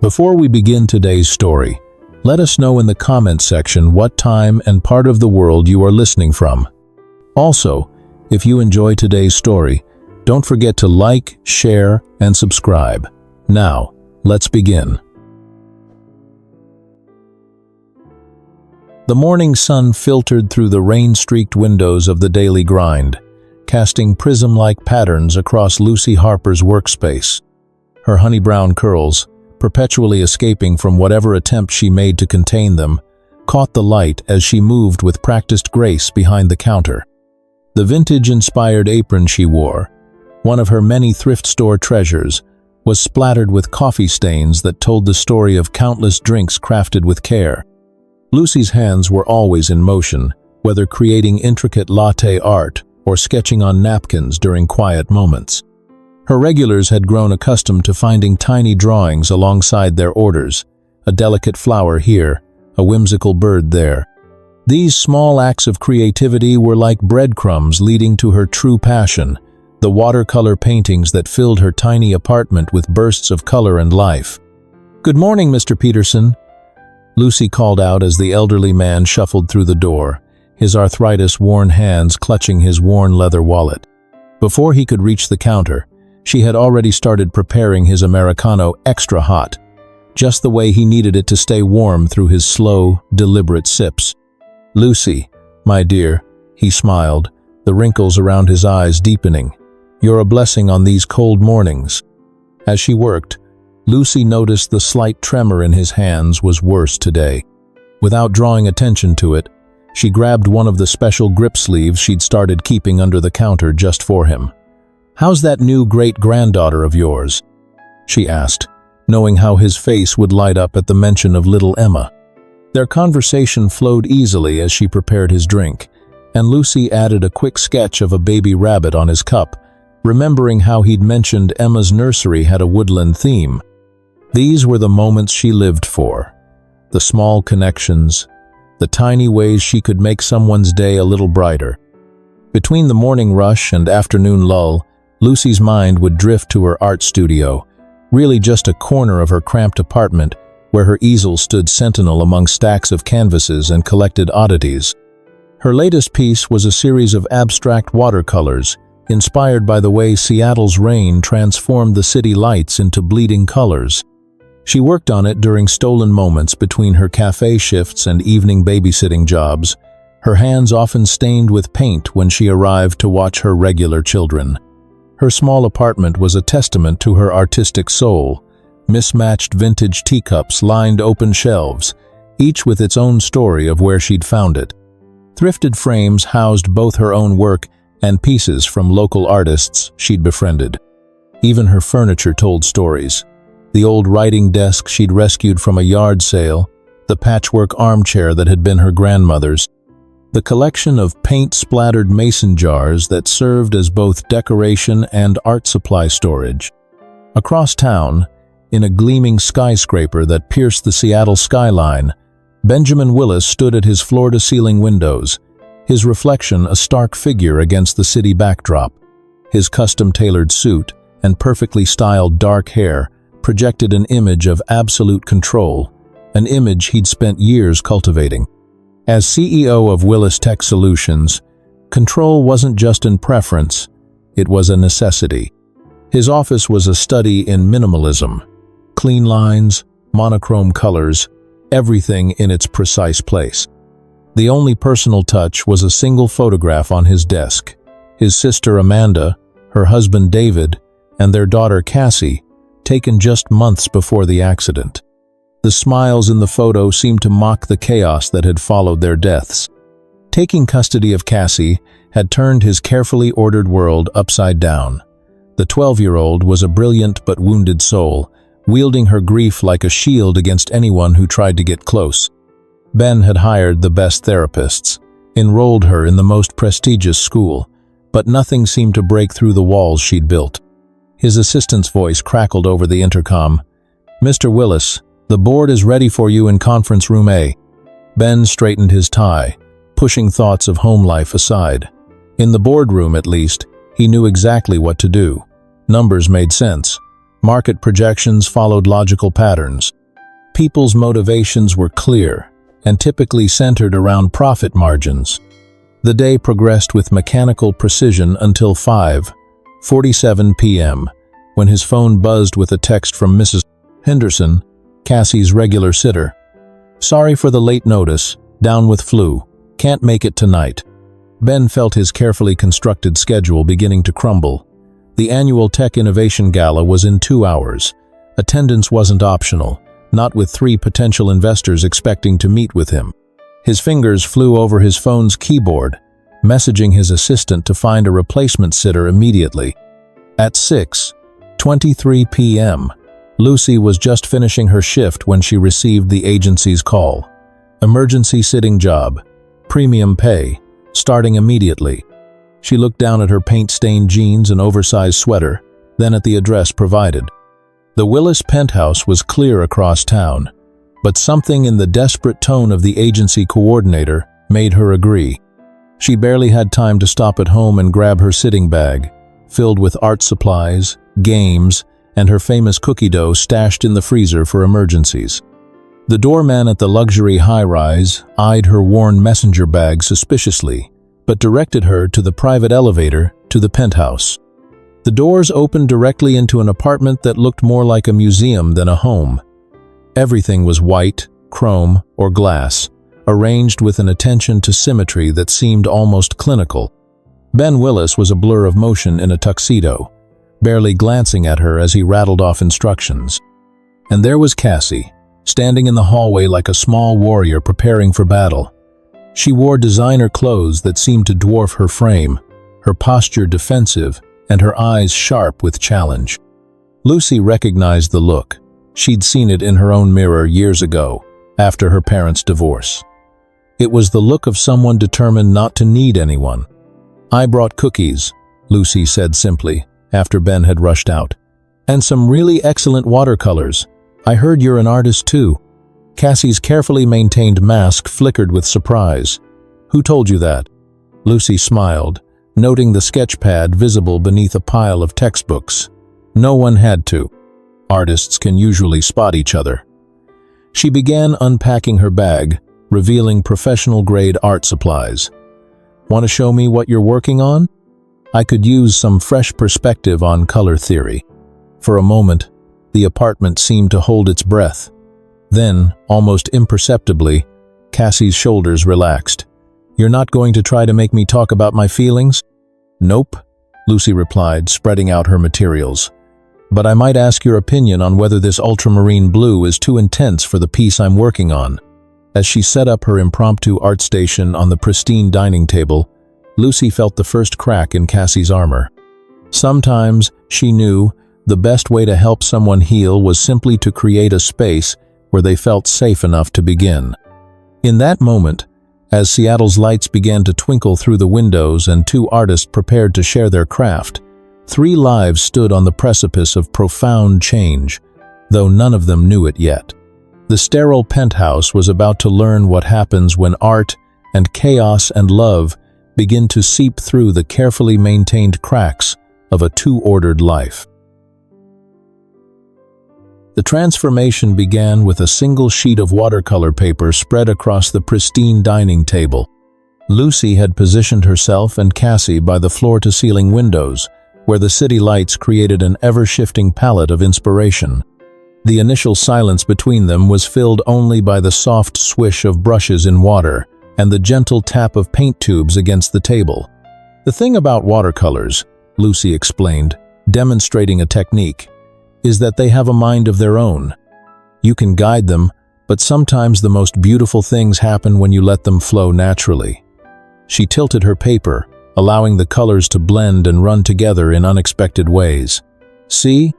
Before we begin today's story, let us know in the comments section what time and part of the world you are listening from. Also, if you enjoy today's story, don't forget to like, share, and subscribe. Now, let's begin. The morning sun filtered through the rain-streaked windows of the daily grind, casting prism-like patterns across Lucy Harper's workspace. Her honey-brown curls, perpetually escaping from whatever attempt she made to contain them, caught the light as she moved with practiced grace behind the counter. The vintage-inspired apron she wore, one of her many thrift store treasures, was splattered with coffee stains that told the story of countless drinks crafted with care. Lucy's hands were always in motion, whether creating intricate latte art or sketching on napkins during quiet moments. Her regulars had grown accustomed to finding tiny drawings alongside their orders, a delicate flower here, a whimsical bird there. These small acts of creativity were like breadcrumbs leading to her true passion, the watercolor paintings that filled her tiny apartment with bursts of color and life. "Good morning, Mr. Peterson," Lucy called out as the elderly man shuffled through the door, his arthritis-worn hands clutching his worn leather wallet. Before he could reach the counter, she had already started preparing his Americano extra hot, just the way he needed it to stay warm through his slow, deliberate sips. "Lucy, my dear," he smiled, the wrinkles around his eyes deepening. "You're a blessing on these cold mornings." As she worked, Lucy noticed the slight tremor in his hands was worse today. Without drawing attention to it, she grabbed one of the special grip sleeves she'd started keeping under the counter just for him. "How's that new great-granddaughter of yours?" she asked, knowing how his face would light up at the mention of little Emma. Their conversation flowed easily as she prepared his drink, and Lucy added a quick sketch of a baby rabbit on his cup, remembering how he'd mentioned Emma's nursery had a woodland theme. These were the moments she lived for, the small connections, the tiny ways she could make someone's day a little brighter. Between the morning rush and afternoon lull, Lucy's mind would drift to her art studio, really just a corner of her cramped apartment where her easel stood sentinel among stacks of canvases and collected oddities. Her latest piece was a series of abstract watercolors, inspired by the way Seattle's rain transformed the city lights into bleeding colors. She worked on it during stolen moments between her cafe shifts and evening babysitting jobs, her hands often stained with paint when she arrived to watch her regular children. Her small apartment was a testament to her artistic soul. Mismatched vintage teacups lined open shelves, each with its own story of where she'd found it. Thrifted frames housed both her own work and pieces from local artists she'd befriended. Even her furniture told stories. The old writing desk she'd rescued from a yard sale, the patchwork armchair that had been her grandmother's, the collection of paint-splattered mason jars that served as both decoration and art supply storage. Across town, in a gleaming skyscraper that pierced the Seattle skyline, Benjamin Willis stood at his floor-to-ceiling windows, his reflection a stark figure against the city backdrop. His custom-tailored suit and perfectly styled dark hair projected an image of absolute control, an image he'd spent years cultivating. As CEO of Willis Tech Solutions, control wasn't just in preference, it was a necessity. His office was a study in minimalism. Clean lines, monochrome colors, everything in its precise place. The only personal touch was a single photograph on his desk. His sister Amanda, her husband David, and their daughter Cassie, taken just months before the accident. The smiles in the photo seemed to mock the chaos that had followed their deaths. Taking custody of Cassie had turned his carefully ordered world upside down. The 12-year-old was a brilliant but wounded soul, wielding her grief like a shield against anyone who tried to get close. Ben had hired the best therapists, enrolled her in the most prestigious school, but nothing seemed to break through the walls she'd built. His assistant's voice crackled over the intercom. "Mr. Willis, the board is ready for you in conference room A." Ben straightened his tie, pushing thoughts of home life aside. In the boardroom, at least, he knew exactly what to do. Numbers made sense. Market projections followed logical patterns. People's motivations were clear and typically centered around profit margins. The day progressed with mechanical precision until 5:47 p.m., when his phone buzzed with a text from Mrs. Henderson, Cassie's regular sitter. "Sorry for the late notice, down with flu, can't make it tonight." Ben felt his carefully constructed schedule beginning to crumble. The annual Tech Innovation Gala was in 2 hours. Attendance wasn't optional, not with 3 potential investors expecting to meet with him. His fingers flew over his phone's keyboard, messaging his assistant to find a replacement sitter immediately. At 6:23 p.m., Lucy was just finishing her shift when she received the agency's call. Emergency sitting job, premium pay, starting immediately. She looked down at her paint-stained jeans and oversized sweater, then at the address provided. The Willis penthouse was clear across town, but something in the desperate tone of the agency coordinator made her agree. She barely had time to stop at home and grab her sitting bag, filled with art supplies, games, and her famous cookie dough stashed in the freezer for emergencies. The doorman at the luxury high-rise eyed her worn messenger bag suspiciously, but directed her to the private elevator to the penthouse. The doors opened directly into an apartment that looked more like a museum than a home. Everything was white, chrome, or glass, arranged with an attention to symmetry that seemed almost clinical. Ben Willis was a blur of motion in a tuxedo, barely glancing at her as he rattled off instructions. And there was Cassie, standing in the hallway like a small warrior preparing for battle. She wore designer clothes that seemed to dwarf her frame, her posture defensive, and her eyes sharp with challenge. Lucy recognized the look. She'd seen it in her own mirror years ago, after her parents' divorce. It was the look of someone determined not to need anyone. "I brought cookies," Lucy said simply, after Ben had rushed out. "And some really excellent watercolors. I heard you're an artist too." Cassie's carefully maintained mask flickered with surprise. "Who told you that?" Lucy smiled, noting the sketch pad visible beneath a pile of textbooks. No one had to. Artists can usually spot each other. She began unpacking her bag, revealing professional-grade art supplies. "Want to show me what you're working on? I could use some fresh perspective on color theory." For a moment, the apartment seemed to hold its breath. Then, almost imperceptibly, Cassie's shoulders relaxed. "You're not going to try to make me talk about my feelings?" "Nope," Lucy replied, spreading out her materials. "But I might ask your opinion on whether this ultramarine blue is too intense for the piece I'm working on." As she set up her impromptu art station on the pristine dining table, Lucy felt the first crack in Cassie's armor. Sometimes, she knew, the best way to help someone heal was simply to create a space where they felt safe enough to begin. In that moment, as Seattle's lights began to twinkle through the windows and 2 artists prepared to share their craft, 3 lives stood on the precipice of profound change, though none of them knew it yet. The sterile penthouse was about to learn what happens when art and chaos and love begin to seep through the carefully maintained cracks of a too-ordered life. The transformation began with a single sheet of watercolor paper spread across the pristine dining table. Lucy had positioned herself and Cassie by the floor-to-ceiling windows, where the city lights created an ever-shifting palette of inspiration. The initial silence between them was filled only by the soft swish of brushes in water and the gentle tap of paint tubes against the table. "The thing about watercolors," Lucy explained, demonstrating a technique, "is that they have a mind of their own. You can guide them, but sometimes the most beautiful things happen when you let them flow naturally." She tilted her paper, allowing the colors to blend and run together in unexpected ways. "See?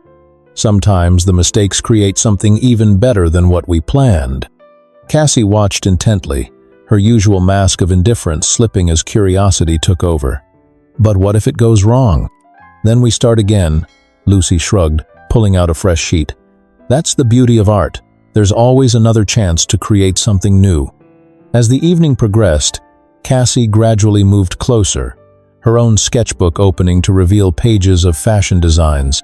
Sometimes the mistakes create something even better than what we planned." Cassie watched intently, her usual mask of indifference slipping as curiosity took over. "But what if it goes wrong?" "Then we start again," Lucy shrugged, pulling out a fresh sheet. "That's the beauty of art. There's always another chance to create something new." As the evening progressed, Cassie gradually moved closer, her own sketchbook opening to reveal pages of fashion designs.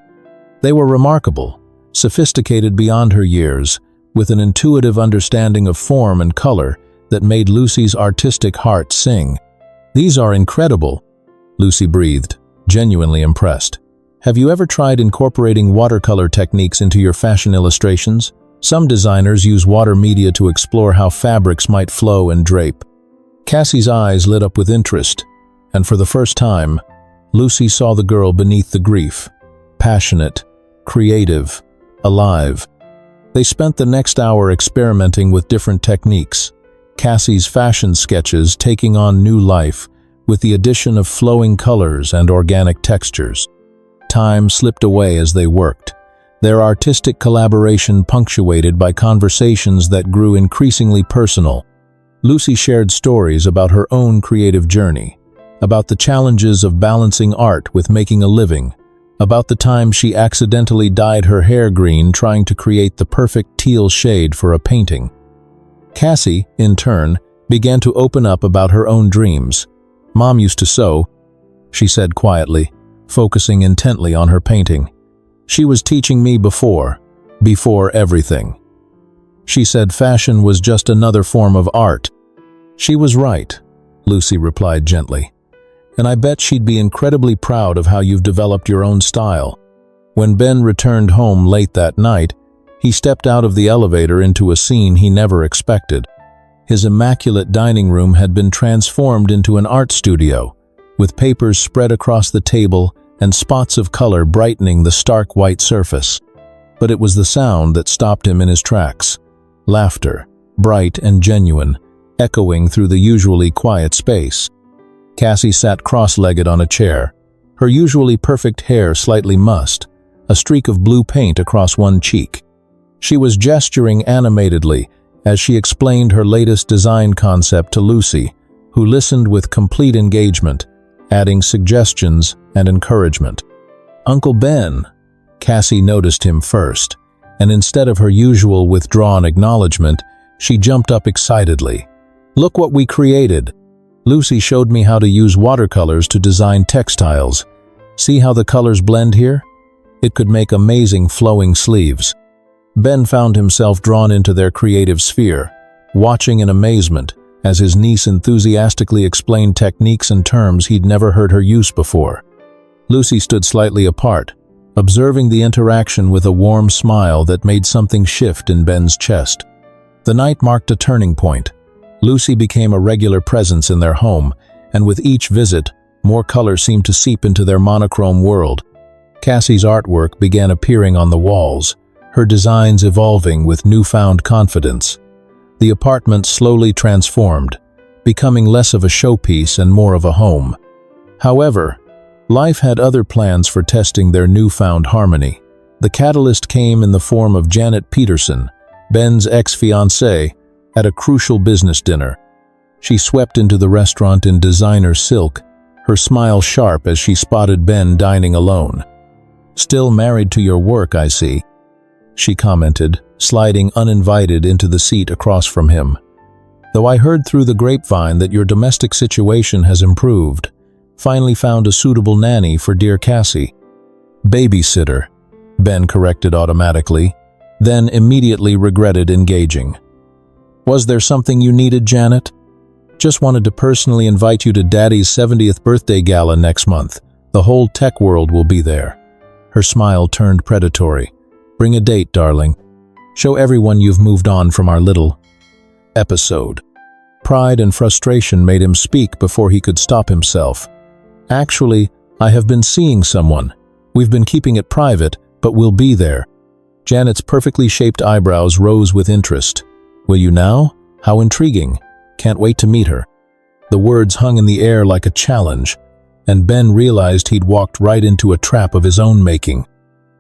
They were remarkable, sophisticated beyond her years, with an intuitive understanding of form and color that made Lucy's artistic heart sing. "These are incredible," Lucy breathed, genuinely impressed. "Have you ever tried incorporating watercolor techniques into your fashion illustrations? Some designers use water media to explore how fabrics might flow and drape." Cassie's eyes lit up with interest, and for the first time, Lucy saw the girl beneath the grief. Passionate, creative, alive. They spent the next hour experimenting with different techniques, Cassie's fashion sketches taking on new life with the addition of flowing colors and organic textures. Time slipped away as they worked, their artistic collaboration punctuated by conversations that grew increasingly personal. Lucy shared stories about her own creative journey, about the challenges of balancing art with making a living, about the time she accidentally dyed her hair green trying to create the perfect teal shade for a painting. Cassie, in turn, began to open up about her own dreams. "Mom used to sew," she said quietly, focusing intently on her painting. "She was teaching me before everything." She said fashion was just another form of art. "She was right," Lucy replied gently. "And I bet she'd be incredibly proud of how you've developed your own style." When Ben returned home late that night, he stepped out of the elevator into a scene he never expected. His immaculate dining room had been transformed into an art studio, with papers spread across the table and spots of color brightening the stark white surface. But it was the sound that stopped him in his tracks. Laughter, bright and genuine, echoing through the usually quiet space. Cassie sat cross-legged on a chair, her usually perfect hair slightly mussed, a streak of blue paint across one cheek. She was gesturing animatedly as she explained her latest design concept to Lucy, who listened with complete engagement, adding suggestions and encouragement. "Uncle Ben," Cassie noticed him first, and instead of her usual withdrawn acknowledgement, she jumped up excitedly. "Look what we created. Lucy showed me how to use watercolors to design textiles. See how the colors blend here? It could make amazing flowing sleeves." Ben found himself drawn into their creative sphere, watching in amazement as his niece enthusiastically explained techniques and terms he'd never heard her use before. Lucy stood slightly apart, observing the interaction with a warm smile that made something shift in Ben's chest. The night marked a turning point. Lucy became a regular presence in their home, and with each visit, more color seemed to seep into their monochrome world. Cassie's artwork began appearing on the walls, her designs evolving with newfound confidence. The apartment slowly transformed, becoming less of a showpiece and more of a home. However, life had other plans for testing their newfound harmony. The catalyst came in the form of Janet Peterson, Ben's ex-fiancée, at a crucial business dinner. She swept into the restaurant in designer silk, her smile sharp as she spotted Ben dining alone. "Still married to your work, I see," she commented, sliding uninvited into the seat across from him. "Though I heard through the grapevine that your domestic situation has improved. Finally found a suitable nanny for dear Cassie." "Babysitter," Ben corrected automatically, then immediately regretted engaging. "Was there something you needed, Janet?" "Just wanted to personally invite you to Daddy's 70th birthday gala next month. The whole tech world will be there." Her smile turned predatory. "Bring a date, darling. Show everyone you've moved on from our little episode." Pride and frustration made him speak before he could stop himself. "Actually, I have been seeing someone. We've been keeping it private, but we'll be there." Janet's perfectly shaped eyebrows rose with interest. "Will you now? How intriguing. Can't wait to meet her." The words hung in the air like a challenge, and Ben realized he'd walked right into a trap of his own making.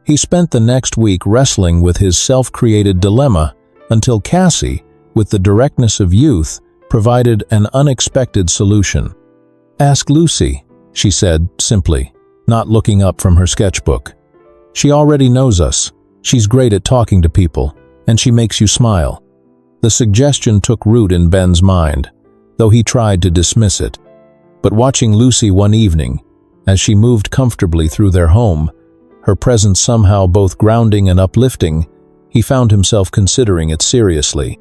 He spent the next week wrestling with his self-created dilemma until Cassie, with the directness of youth, provided an unexpected solution. "Ask Lucy," she said simply, not looking up from her sketchbook. "She already knows us. She's great at talking to people, and she makes you smile." The suggestion took root in Ben's mind, though he tried to dismiss it. But watching Lucy one evening, as she moved comfortably through their home, her presence somehow both grounding and uplifting, he found himself considering it seriously.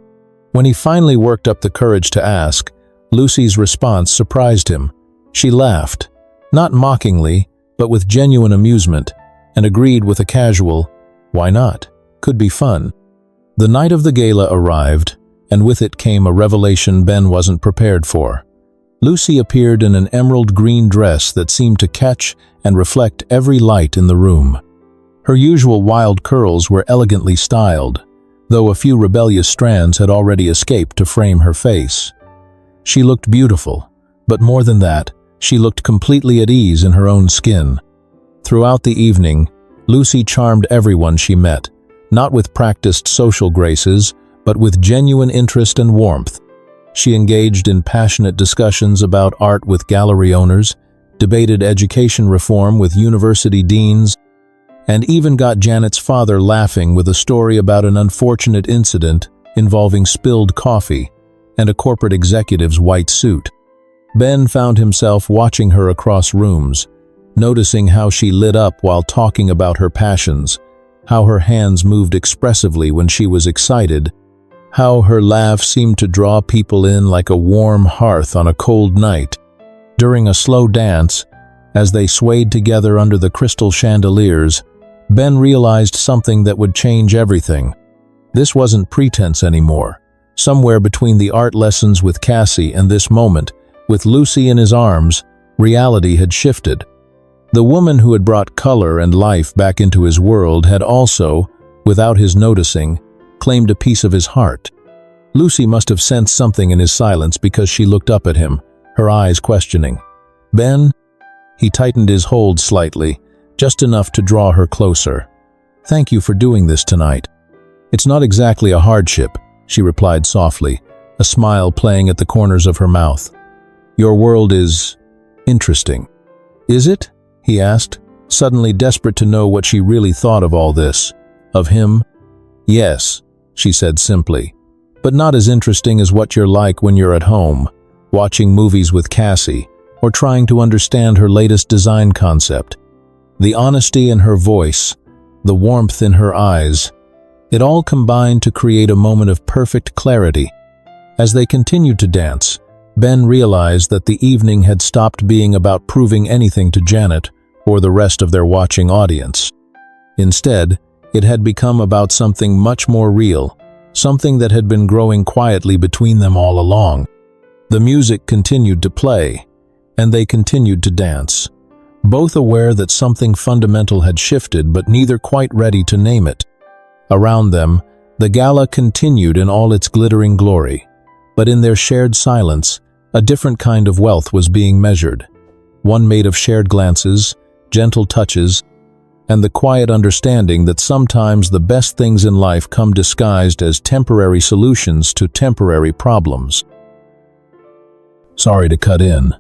When he finally worked up the courage to ask, Lucy's response surprised him. She laughed, not mockingly, but with genuine amusement, and agreed with a casual, "Why not? Could be fun." The night of the gala arrived, and with it came a revelation Ben wasn't prepared for. Lucy appeared in an emerald green dress that seemed to catch and reflect every light in the room. Her usual wild curls were elegantly styled, though a few rebellious strands had already escaped to frame her face. She looked beautiful, but more than that, she looked completely at ease in her own skin. Throughout the evening, Lucy charmed everyone she met, not with practiced social graces, but with genuine interest and warmth. She engaged in passionate discussions about art with gallery owners, debated education reform with university deans, and even got Janet's father laughing with a story about an unfortunate incident involving spilled coffee and a corporate executive's white suit. Ben found himself watching her across rooms, noticing how she lit up while talking about her passions, how her hands moved expressively when she was excited, how her laugh seemed to draw people in like a warm hearth on a cold night. During a slow dance, as they swayed together under the crystal chandeliers, Ben realized something that would change everything. This wasn't pretense anymore. Somewhere between the art lessons with Cassie and this moment, with Lucy in his arms, reality had shifted. The woman who had brought color and life back into his world had also, without his noticing, claimed a piece of his heart. Lucy must have sensed something in his silence because she looked up at him, her eyes questioning. "Ben?" He tightened his hold slightly, just enough to draw her closer. "Thank you for doing this tonight." "It's not exactly a hardship," she replied softly, a smile playing at the corners of her mouth. "Your world is interesting." "Is it?" he asked, suddenly desperate to know what she really thought of all this. Of him? "Yes," she said simply, "but not as interesting as what you're like when you're at home, watching movies with Cassie, or trying to understand her latest design concept." The honesty in her voice, the warmth in her eyes, it all combined to create a moment of perfect clarity. As they continued to dance, Ben realized that the evening had stopped being about proving anything to Janet or the rest of their watching audience. Instead, it had become about something much more real, something that had been growing quietly between them all along. The music continued to play, and they continued to dance, both aware that something fundamental had shifted but neither quite ready to name it. Around them, the gala continued in all its glittering glory, but in their shared silence, a different kind of wealth was being measured, one made of shared glances, gentle touches, and the quiet understanding that sometimes the best things in life come disguised as temporary solutions to temporary problems. Sorry to cut in,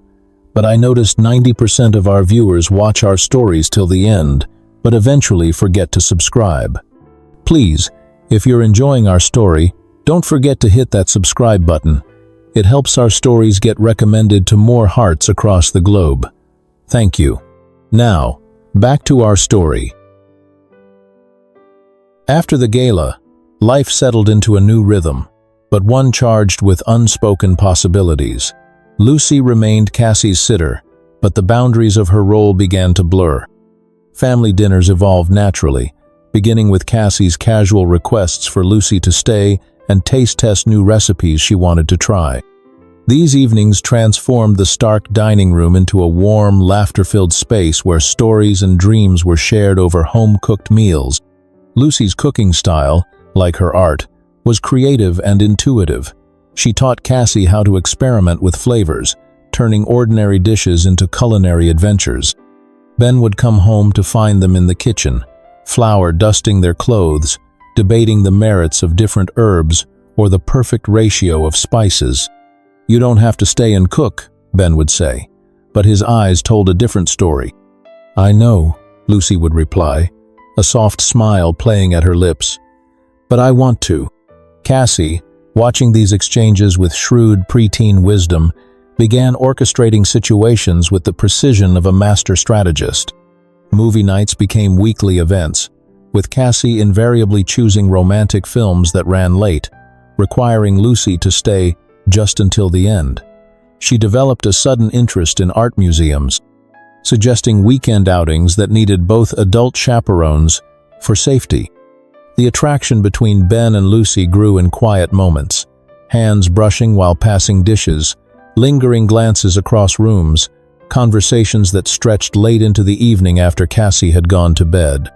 but I noticed 90% of our viewers watch our stories till the end, but eventually forget to subscribe. Please, if you're enjoying our story, don't forget to hit that subscribe button. It helps our stories get recommended to more hearts across the globe. Thank you. Now, back to our story. After the gala, life settled into a new rhythm, but one charged with unspoken possibilities. Lucy remained Cassie's sitter, but the boundaries of her role began to blur. Family dinners evolved naturally, beginning with Cassie's casual requests for Lucy to stay and taste test new recipes she wanted to try. These evenings transformed the stark dining room into a warm, laughter-filled space where stories and dreams were shared over home-cooked meals. Lucy's cooking style, like her art, was creative and intuitive. She taught Cassie how to experiment with flavors, turning ordinary dishes into culinary adventures. Ben would come home to find them in the kitchen, flour dusting their clothes, debating the merits of different herbs or the perfect ratio of spices. "You don't have to stay and cook," Ben would say, but his eyes told a different story. "I know," Lucy would reply, a soft smile playing at her lips. "But I want to." Cassie, watching these exchanges with shrewd preteen wisdom, began orchestrating situations with the precision of a master strategist. Movie nights became weekly events, with Cassie invariably choosing romantic films that ran late, requiring Lucy to stay just until the end. She developed a sudden interest in art museums, suggesting weekend outings that needed both adult chaperones for safety. The attraction between Ben and Lucy grew in quiet moments, hands brushing while passing dishes, lingering glances across rooms, conversations that stretched late into the evening after Cassie had gone to bed.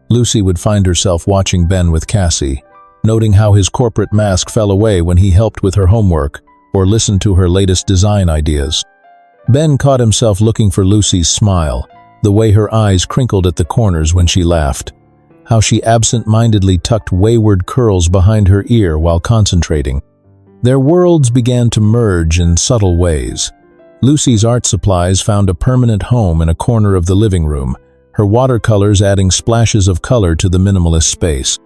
Lucy would find herself watching Ben with Cassie, noting how his corporate mask fell away when he helped with her homework or listened to her latest design ideas. Ben caught himself looking for Lucy's smile, the way her eyes crinkled at the corners when she laughed, how she absent-mindedly tucked wayward curls behind her ear while concentrating. Their worlds began to merge in subtle ways. Lucy's art supplies found a permanent home in a corner of the living room, her watercolors adding splashes of color to the minimalist space.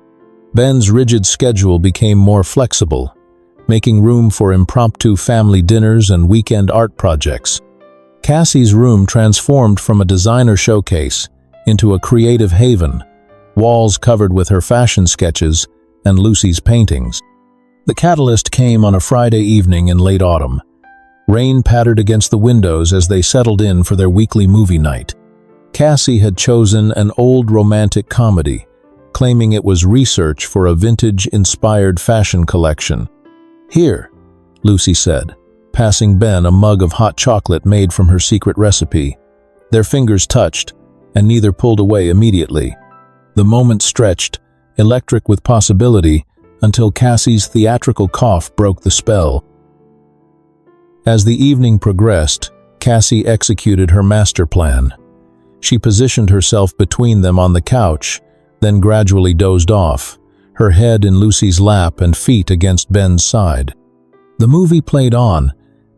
Ben's rigid schedule became more flexible, making room for impromptu family dinners and weekend art projects. Cassie's room transformed from a designer showcase into a creative haven, walls covered with her fashion sketches and Lucy's paintings. The catalyst came on a Friday evening in late autumn. Rain pattered against the windows as they settled in for their weekly movie night. Cassie had chosen an old romantic comedy, claiming it was research for a vintage-inspired fashion collection. "Here," Lucy said, passing Ben a mug of hot chocolate made from her secret recipe. Their fingers touched, and neither pulled away immediately. The moment stretched, electric with possibility, until Cassie's theatrical cough broke the spell. As the evening progressed, Cassie executed her master plan. She positioned herself between them on the couch, then gradually dozed off, her head in Lucy's lap and feet against Ben's side. The movie played on,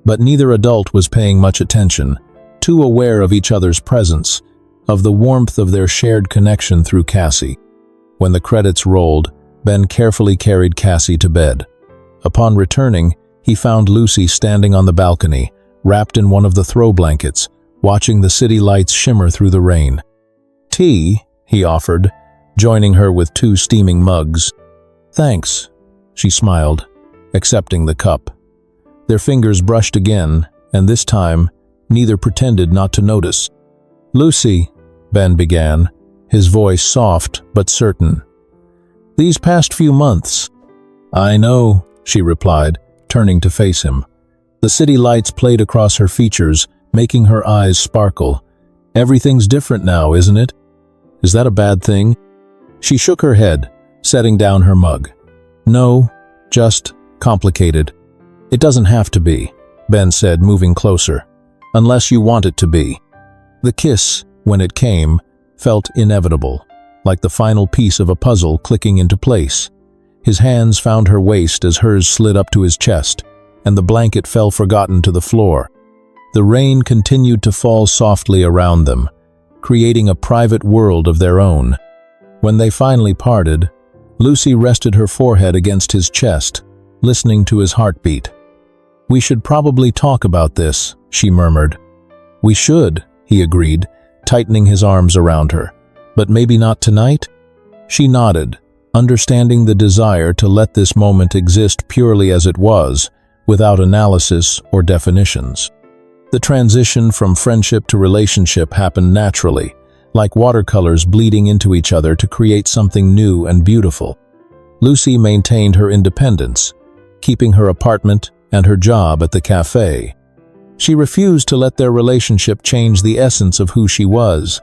but neither adult was paying much attention, too aware of each other's presence, of the warmth of their shared connection through Cassie. When the credits rolled, Ben carefully carried Cassie to bed. Upon returning, he found Lucy standing on the balcony, wrapped in one of the throw blankets, watching the city lights shimmer through the rain. "Tea," he offered, joining her with 2 steaming mugs. "Thanks," she smiled, accepting the cup. Their fingers brushed again, and this time, neither pretended not to notice. "Lucy," Ben began, his voice soft but certain. "These past few months." "I know," she replied, turning to face him. The city lights played across her features, making her eyes sparkle. "Everything's different now, isn't it? Is that a bad thing?" She shook her head, setting down her mug. "No, just complicated. It doesn't have to be," Ben said, moving closer. "Unless you want it to be." The kiss, when it came, felt inevitable, like the final piece of a puzzle clicking into place. His hands found her waist as hers slid up to his chest, and the blanket fell forgotten to the floor. The rain continued to fall softly around them, creating a private world of their own. When they finally parted, Lucy rested her forehead against his chest, listening to his heartbeat. "We should probably talk about this," she murmured. "We should," he agreed, tightening his arms around her. "But maybe not tonight?" She nodded, understanding the desire to let this moment exist purely as it was, without analysis or definitions. The transition from friendship to relationship happened naturally, like watercolors bleeding into each other to create something new and beautiful. Lucy maintained her independence, keeping her apartment and her job at the cafe. She refused to let their relationship change the essence of who she was,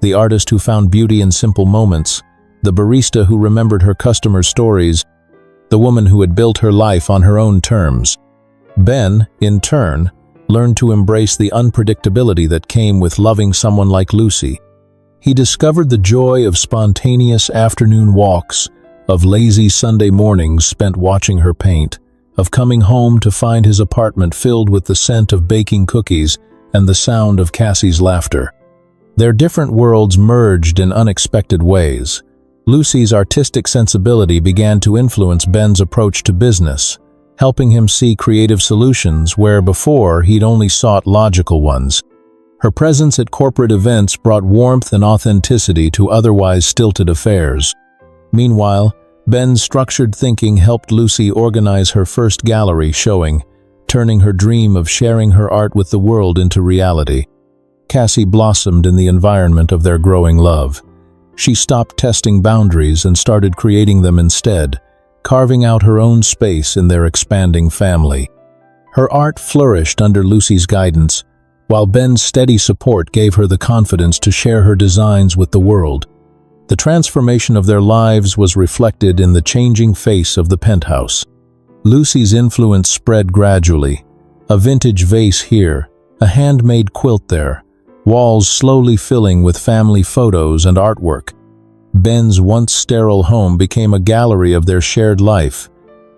the artist who found beauty in simple moments, the barista who remembered her customers' stories, the woman who had built her life on her own terms. Ben, in turn, learned to embrace the unpredictability that came with loving someone like Lucy. He discovered the joy of spontaneous afternoon walks, of lazy Sunday mornings spent watching her paint, of coming home to find his apartment filled with the scent of baking cookies and the sound of Cassie's laughter. Their different worlds merged in unexpected ways. Lucy's artistic sensibility began to influence Ben's approach to business, helping him see creative solutions where before he'd only sought logical ones. Her presence at corporate events brought warmth and authenticity to otherwise stilted affairs. Meanwhile, Ben's structured thinking helped Lucy organize her first gallery showing, turning her dream of sharing her art with the world into reality. Cassie blossomed in the environment of their growing love. She stopped testing boundaries and started creating them instead, carving out her own space in their expanding family. Her art flourished under Lucy's guidance, while Ben's steady support gave her the confidence to share her designs with the world. The transformation of their lives was reflected in the changing face of the penthouse. Lucy's influence spread gradually. A vintage vase here, a handmade quilt there, walls slowly filling with family photos and artwork. Ben's once sterile home became a gallery of their shared life,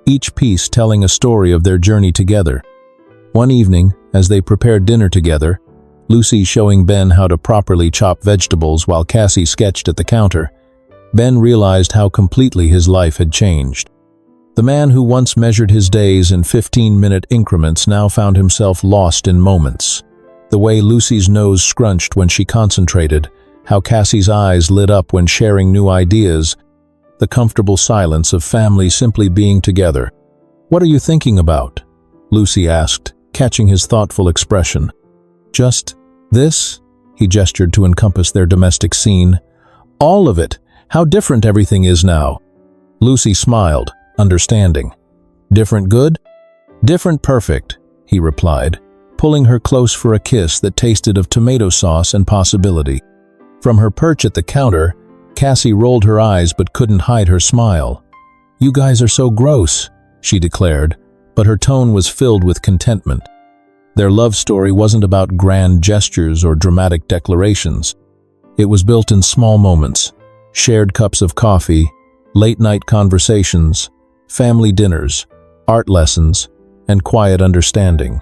each piece telling a story of their journey together. One evening, as they prepared dinner together, Lucy showing Ben how to properly chop vegetables while Cassie sketched at the counter, Ben realized how completely his life had changed. The man who once measured his days in 15-minute increments now found himself lost in moments. The way Lucy's nose scrunched when she concentrated, how Cassie's eyes lit up when sharing new ideas, the comfortable silence of family simply being together. "What are you thinking about?" Lucy asked, catching his thoughtful expression. "Just this?" He gestured to encompass their domestic scene. "All of it. How different everything is now." Lucy smiled, understanding. "Different good?" "Different perfect," he replied, pulling her close for a kiss that tasted of tomato sauce and possibility. From her perch at the counter, Cassie rolled her eyes but couldn't hide her smile. "You guys are so gross," she declared, but her tone was filled with contentment. Their love story wasn't about grand gestures or dramatic declarations. It was built in small moments, shared cups of coffee, late-night conversations, family dinners, art lessons, and quiet understanding.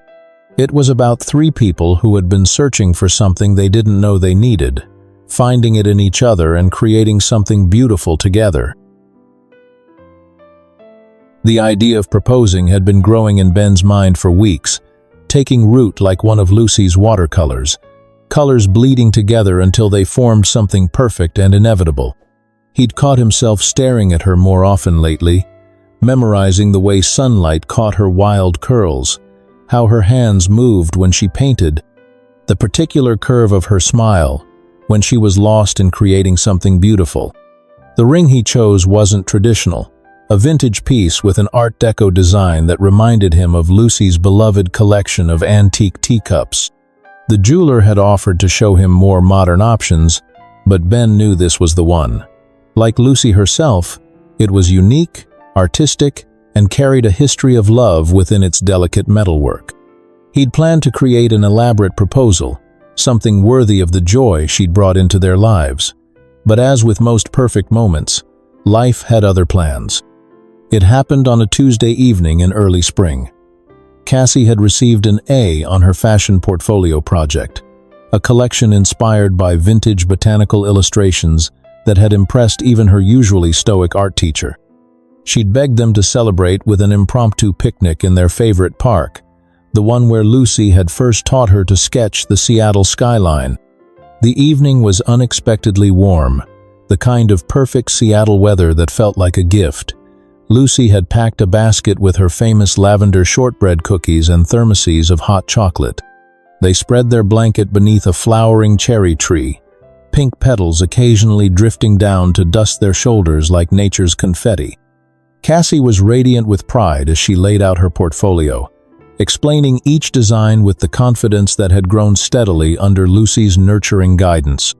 It was about three people who had been searching for something they didn't know they needed, finding it in each other and creating something beautiful together. The idea of proposing had been growing in Ben's mind for weeks, taking root like one of Lucy's watercolors, colors bleeding together until they formed something perfect and inevitable. He'd caught himself staring at her more often lately, memorizing the way sunlight caught her wild curls, how her hands moved when she painted, the particular curve of her smile when she was lost in creating something beautiful. The ring he chose wasn't traditional, a vintage piece with an Art Deco design that reminded him of Lucy's beloved collection of antique teacups. The jeweler had offered to show him more modern options, but Ben knew this was the one. Like Lucy herself, it was unique, artistic, and carried a history of love within its delicate metalwork. He'd planned to create an elaborate proposal, something worthy of the joy she'd brought into their lives. But as with most perfect moments, life had other plans. It happened on a Tuesday evening in early spring. Cassie had received an A on her fashion portfolio project, a collection inspired by vintage botanical illustrations that had impressed even her usually stoic art teacher. She'd begged them to celebrate with an impromptu picnic in their favorite park, the one where Lucy had first taught her to sketch the Seattle skyline. The evening was unexpectedly warm, the kind of perfect Seattle weather that felt like a gift. Lucy had packed a basket with her famous lavender shortbread cookies and thermoses of hot chocolate. They spread their blanket beneath a flowering cherry tree, pink petals occasionally drifting down to dust their shoulders like nature's confetti. Cassie was radiant with pride as she laid out her portfolio, explaining each design with the confidence that had grown steadily under Lucy's nurturing guidance.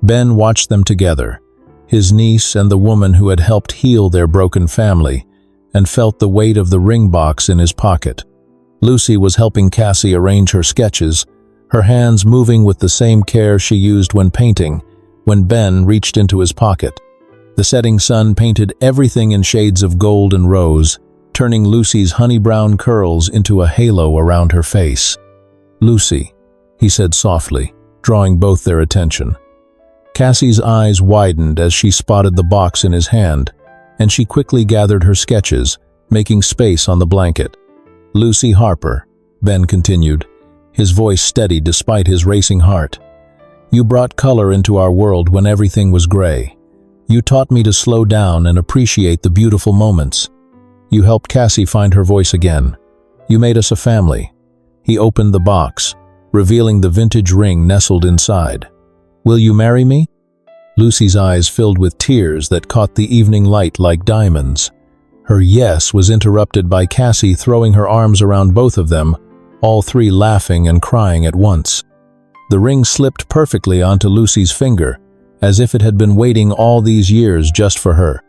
Ben watched them together, his niece and the woman who had helped heal their broken family, and felt the weight of the ring box in his pocket. Lucy was helping Cassie arrange her sketches, her hands moving with the same care she used when painting, when Ben reached into his pocket. The setting sun painted everything in shades of gold and rose, turning Lucy's honey-brown curls into a halo around her face. "Lucy," he said softly, drawing both their attention. Cassie's eyes widened as she spotted the box in his hand, and she quickly gathered her sketches, making space on the blanket. "Lucy Harper," Ben continued, his voice steady despite his racing heart. "You brought color into our world when everything was gray. You taught me to slow down and appreciate the beautiful moments. You helped Cassie find her voice again. You made us a family." He opened the box, revealing the vintage ring nestled inside. "Will you marry me?" Lucy's eyes filled with tears that caught the evening light like diamonds. Her yes was interrupted by Cassie throwing her arms around both of them, all three laughing and crying at once. The ring slipped perfectly onto Lucy's finger, as if it had been waiting all these years just for her.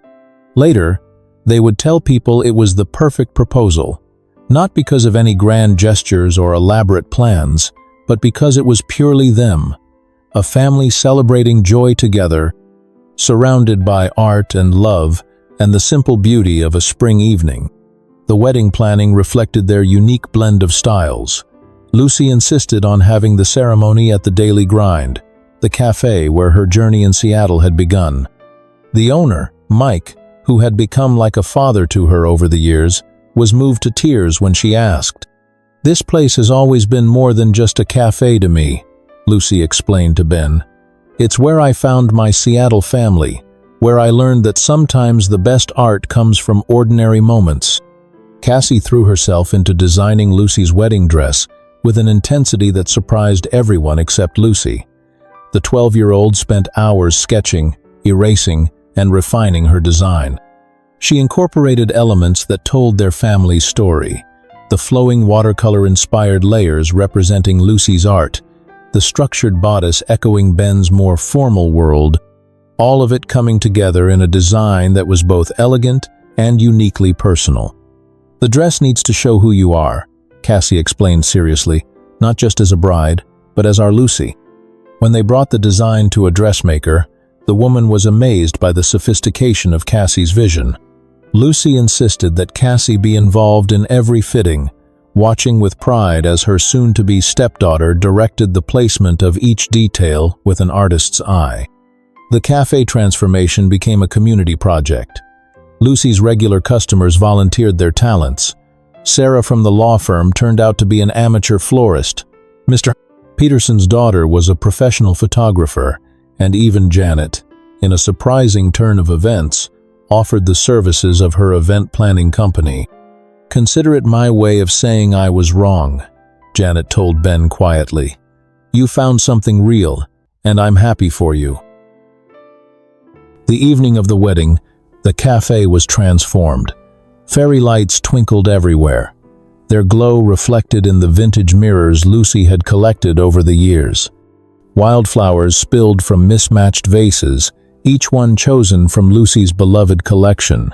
Later, they would tell people it was the perfect proposal, not because of any grand gestures or elaborate plans, but because it was purely them, a family celebrating joy together, surrounded by art and love and the simple beauty of a spring evening. The wedding planning reflected their unique blend of styles. Lucy insisted on having the ceremony at the Daily Grind, the cafe where her journey in Seattle had begun. The owner, Mike, who had become like a father to her over the years, was moved to tears when she asked, "This place has always been more than just a cafe to me," Lucy explained to Ben. "It's where I found my Seattle family, where I learned that sometimes the best art comes from ordinary moments." Cassie threw herself into designing Lucy's wedding dress with an intensity that surprised everyone except Lucy. The 12-year-old spent hours sketching, erasing, and refining her design. She incorporated elements that told their family's story, the flowing watercolor-inspired layers representing Lucy's art, the structured bodice echoing Ben's more formal world, all of it coming together in a design that was both elegant and uniquely personal. "The dress needs to show who you are," Cassie explained seriously, "not just as a bride, but as our Lucy." When they brought the design to a dressmaker, the woman was amazed by the sophistication of Cassie's vision. Lucy insisted that Cassie be involved in every fitting, watching with pride as her soon-to-be stepdaughter directed the placement of each detail with an artist's eye. The cafe transformation became a community project. Lucy's regular customers volunteered their talents. Sarah from the law firm turned out to be an amateur florist. Mr. Peterson's daughter was a professional photographer, and even Janet, in a surprising turn of events, offered the services of her event planning company. "Consider it my way of saying I was wrong," Janet told Ben quietly. "You found something real, and I'm happy for you." The evening of the wedding, the cafe was transformed. Fairy lights twinkled everywhere, their glow reflected in the vintage mirrors Lucy had collected over the years. Wildflowers spilled from mismatched vases, each one chosen from Lucy's beloved collection.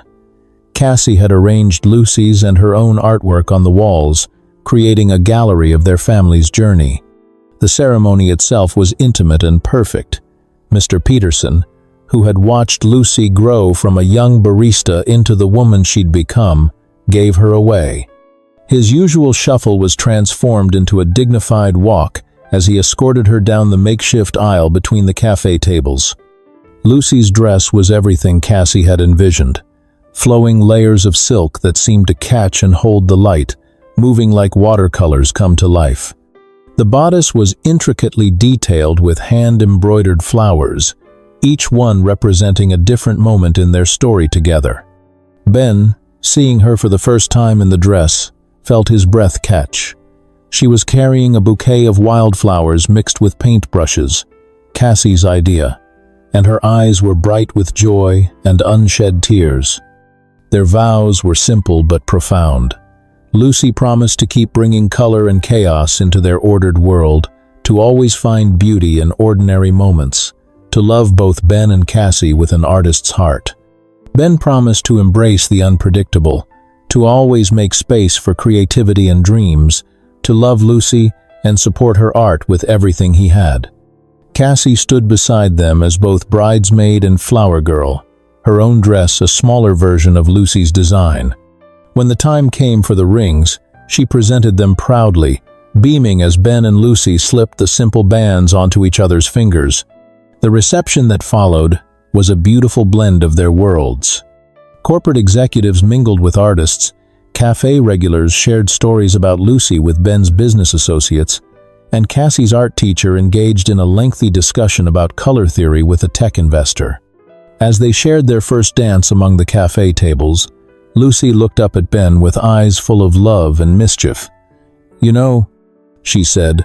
Cassie had arranged Lucy's and her own artwork on the walls, creating a gallery of their family's journey. The ceremony itself was intimate and perfect. Mr. Peterson, who had watched Lucy grow from a young barista into the woman she'd become, gave her away. His usual shuffle was transformed into a dignified walk as he escorted her down the makeshift aisle between the cafe tables. Lucy's dress was everything Cassie had envisioned, flowing layers of silk that seemed to catch and hold the light, moving like watercolors come to life. The bodice was intricately detailed with hand-embroidered flowers, each one representing a different moment in their story together. Ben, seeing her for the first time in the dress, felt his breath catch. She was carrying a bouquet of wildflowers mixed with paintbrushes, Cassie's idea, and her eyes were bright with joy and unshed tears. Their vows were simple but profound. Lucy promised to keep bringing color and chaos into their ordered world, to always find beauty in ordinary moments, to love both Ben and Cassie with an artist's heart. Ben promised to embrace the unpredictable, to always make space for creativity and dreams, to love Lucy and support her art with everything he had. Cassie stood beside them as both bridesmaid and flower girl, her own dress a smaller version of Lucy's design. When the time came for the rings, she presented them proudly, beaming as Ben and Lucy slipped the simple bands onto each other's fingers. The reception that followed was a beautiful blend of their worlds. Corporate executives mingled with artists, cafe regulars shared stories about Lucy with Ben's business associates, and Cassie's art teacher engaged in a lengthy discussion about color theory with a tech investor. As they shared their first dance among the cafe tables, Lucy looked up at Ben with eyes full of love and mischief. "You know," she said,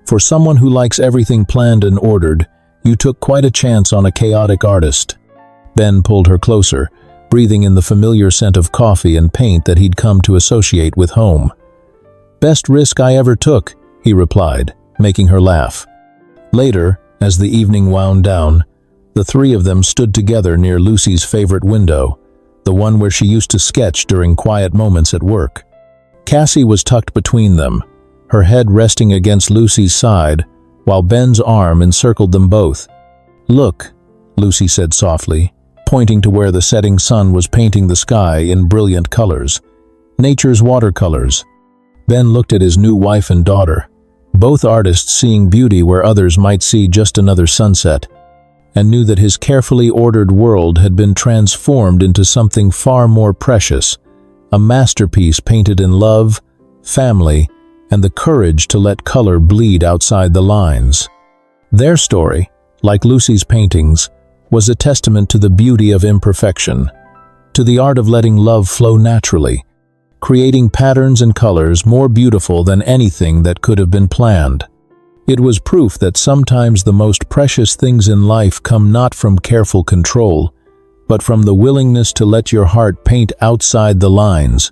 "for someone who likes everything planned and ordered, you took quite a chance on a chaotic artist." Ben pulled her closer, breathing in the familiar scent of coffee and paint that he'd come to associate with home. "Best risk I ever took," he replied, making her laugh. Later, as the evening wound down, the three of them stood together near Lucy's favorite window, the one where she used to sketch during quiet moments at work. Cassie was tucked between them, her head resting against Lucy's side, while Ben's arm encircled them both. "Look," Lucy said softly, pointing to where the setting sun was painting the sky in brilliant colors. "Nature's watercolors." Ben looked at his new wife and daughter, both artists seeing beauty where others might see just another sunset, and knew that his carefully ordered world had been transformed into something far more precious, a masterpiece painted in love, family, and the courage to let color bleed outside the lines. Their story, like Lucy's paintings, was a testament to the beauty of imperfection, to the art of letting love flow naturally, creating patterns and colors more beautiful than anything that could have been planned. It was proof that sometimes the most precious things in life come not from careful control, but from the willingness to let your heart paint outside the lines,